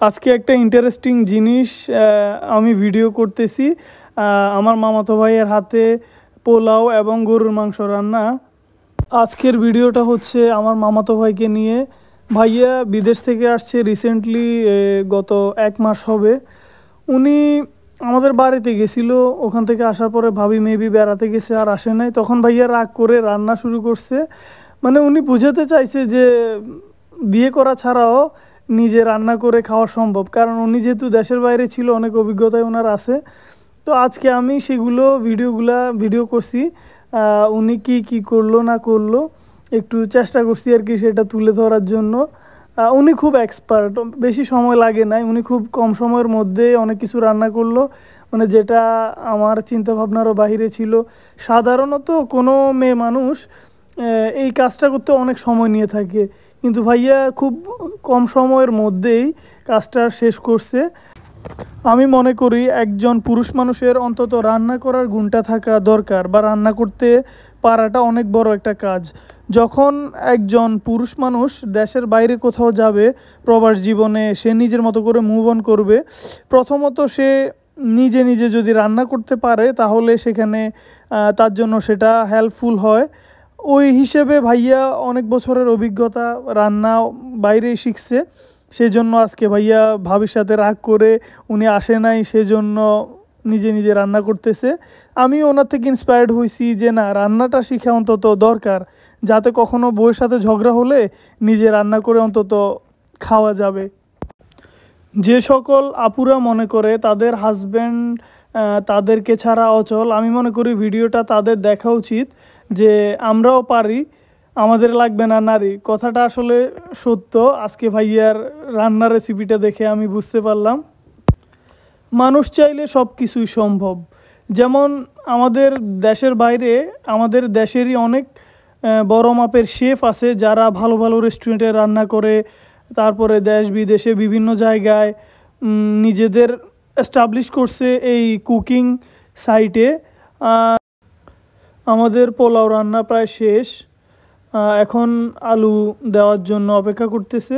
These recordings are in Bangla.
আজকে একটা ইন্টারেস্টিং জিনিস আমি ভিডিও করতেছি। আমার মামাতো ভাইয়ের হাতে পোলাও এবং গরুর মাংস রান্না। আজকের ভিডিওটা হচ্ছে আমার মামাতো ভাইকে নিয়ে। ভাইয়া বিদেশ থেকে আসছে রিসেন্টলি, গত 1 মাস হবে। উনি আমাদের বাড়িতে গেছিল, ওখান থেকে আসার পরে ভাবি মেবি বেড়াতে গেছে, আর আসে নাই। তখন ভাইয়া রাগ করে রান্না শুরু করছে। মানে উনি বুঝাতে চাইছে যে বিয়ে করা ছাড়াও নিজে রান্না করে খাওয়া সম্ভব, কারণ উনি যেহেতু দেশের বাইরে ছিল, অনেক অভিজ্ঞতায় ওনার আছে। তো আজকে আমি সেগুলো ভিডিও করছি। উনি কি করলো না করলো একটু চেষ্টা করছি আর কি সেটা তুলে ধরার জন্য। উনি খুব এক্সপার্ট, বেশি সময় লাগে নাই, উনি খুব কম সময়ের মধ্যে অনেক কিছু রান্না করলো, মানে যেটা আমার চিন্তা ভাবনারও বাহিরে ছিল। সাধারণত কোনো মেয়ে মানুষ এই কাজটা করতে অনেক সময় নিয়ে থাকে, কিন্তু ভাইয়া খুব কম সময়ের মধ্যেই কাজটা শেষ করছে। আমি মনে করি একজন পুরুষ মানুষের অন্তত রান্না করার গুণটা থাকা দরকার, বা রান্না করতে পারাটা অনেক বড় একটা কাজ। যখন একজন পুরুষ মানুষ দেশের বাইরে কোথাও যাবে, প্রবাস জীবনে সে নিজের মতো করে মুভ অন করবে, প্রথমত সে নিজে নিজে যদি রান্না করতে পারে তাহলে সেখানে তার জন্য সেটা হেল্পফুল হয়। ওই হিসেবে ভাইয়া অনেক বছরের অভিজ্ঞতা, রান্না বাইরেই শিখছে। সেই জন্য আজকে ভাইয়া ভাবির সাথে রাগ করে উনি আসে নাই, সেজন্য নিজে নিজে রান্না করতেছে। আমি ওনার থেকে ইন্সপায়ার্ড হয়েছি যে না, রান্নাটা শিখা অন্তত দরকার, যাতে কখনো বউয়ের সাথে ঝগড়া হলে নিজে রান্না করে অন্তত খাওয়া যাবে। যে সকল আপুরা মনে করে তাদের হাজব্যান্ড তাদেরকে ছাড়া অচল, আমি মনে করি ভিডিওটা তাদের দেখা উচিত, যে আমরাও পারি, আমাদের লাগবে না নারী। কথাটা আসলে সত্য। আজকে ভাইয়ার রান্নার রেসিপিটা দেখে আমি বুঝতে পারলাম মানুষ চাইলে সব কিছুই সম্ভব। যেমন আমাদের দেশের বাইরে, আমাদের দেশেরই অনেক বড় মাপের শেফ আছে যারা ভালো ভালো রেস্টুরেন্টে রান্না করে, তারপরে দেশ বিদেশে বিভিন্ন জায়গায় নিজেদের এস্টাবলিশ করছে এই কুকিং সাইটে। আমাদের পোলাও রান্না প্রায় শেষ, এখন আলু দেওয়ার জন্য অপেক্ষা করতেছে।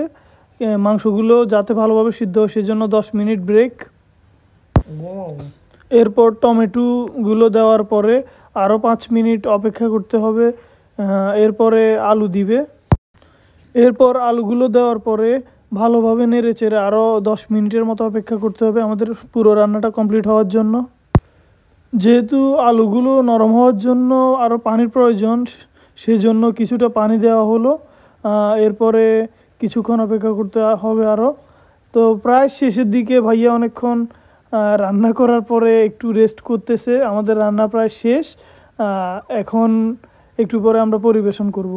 মাংসগুলো যাতে ভালোভাবে সিদ্ধ হয় সেজন্য 10 মিনিট ব্রেক। এরপর টমেটোগুলো দেওয়ার পরে আরও 5 মিনিট অপেক্ষা করতে হবে। এরপরে আলু দিবে। এরপর আলুগুলো দেওয়ার পরে ভালোভাবে নেড়ে চেড়ে আরও 10 মিনিটের মতো অপেক্ষা করতে হবে আমাদের পুরো রান্নাটা কমপ্লিট হওয়ার জন্য। যেহেতু আলুগুলো নরম হওয়ার জন্য আরও পানির প্রয়োজন, সেজন্য কিছুটা পানি দেওয়া হলো। এরপরে কিছুক্ষণ অপেক্ষা করতে হবে আরও। তো প্রায় শেষের দিকে ভাইয়া অনেকক্ষণ রান্না করার পরে একটু রেস্ট করতেছে। আমাদের রান্না প্রায় শেষ, এখন একটু পরে আমরা পরিবেশন করব।